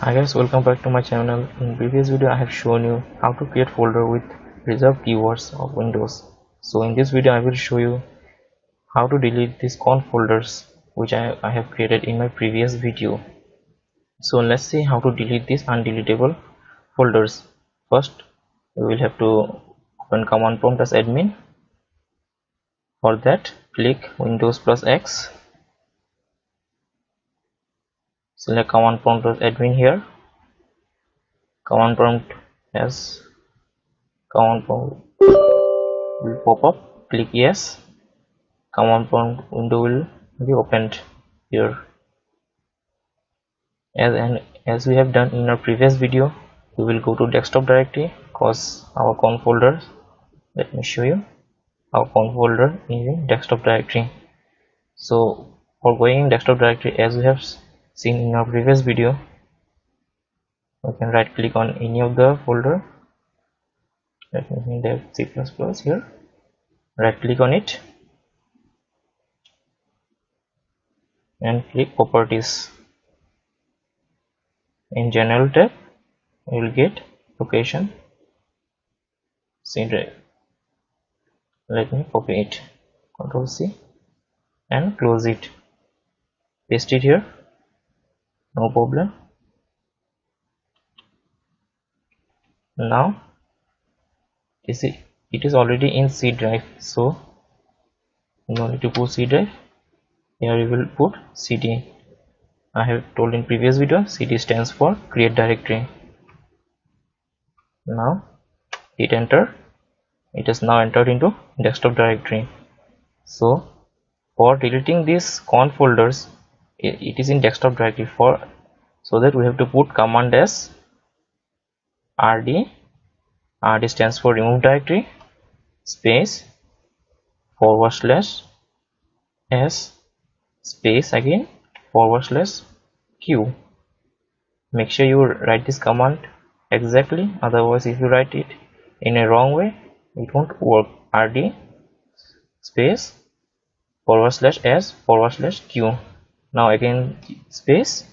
Hi guys, welcome back to my channel. In previous video I have shown you how to create folder with reserved keywords of Windows. So in this video I will show you how to delete these conf folders which I have created in my previous video. So let's see how to delete these undeletable folders. First we will have to open command prompt as admin. For that click Windows plus X, select command prompt as admin here. Command prompt will pop up, click yes. Command prompt window will be opened here. As we have done in our previous video, we will go to desktop directory because our conf folder, let me show you, our conf folder is in desktop directory. So for going in desktop directory, as we have seen in our previous video, we can right click on any of the folder. Let me hit that C++ here, right click on it and click properties. In general tab you will get location C drive. Let me copy it, Ctrl C and close it, paste it here, no problem. Now it is already in C drive, so no need to put C drive. Here you will put CD. I have told in previous video, CD stands for create directory. Now hit enter. It is now entered into desktop directory. So for deleting these conf folders, it is in desktop directory. So that we have to put command as rd. rd stands for remove directory space /s space again /q. Make sure you write this command exactly, otherwise if you write it in a wrong way it won't work. rd space /s/q. Now again space.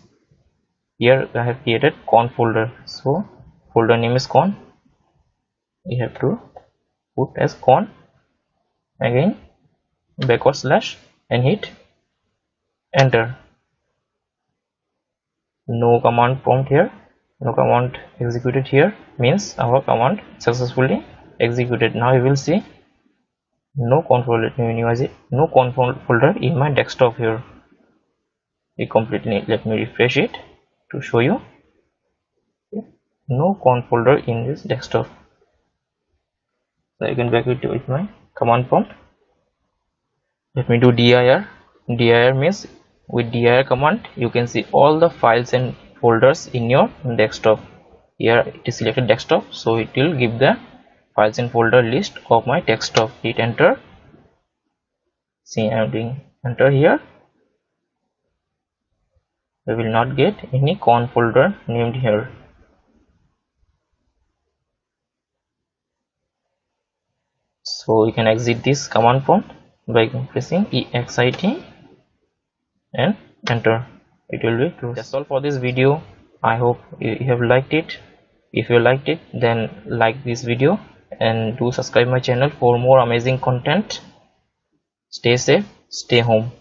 Here I have created conf folder, so folder name is con. We have to put as con, again / and hit enter. No command prompt here, no command executed here, means our command successfully executed. Now you will see no conf folder in my desktop here. Let me refresh it to show you. No conf folder in this desktop. So I can back it with my command prompt. Let me do dir. Dir means with dir command you can see all the files and folders in your desktop. Here it is selected desktop, so it will give the files and folder list of my desktop. Hit enter. See, I am doing enter here. We will not get any conf folder named here. So we can exit this command prompt by pressing exit and enter. It will be closed. That's all for this video. I hope you have liked it. If you liked it, then like this video and do subscribe my channel for more amazing content. Stay safe, stay home.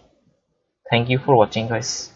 Thank you for watching, guys.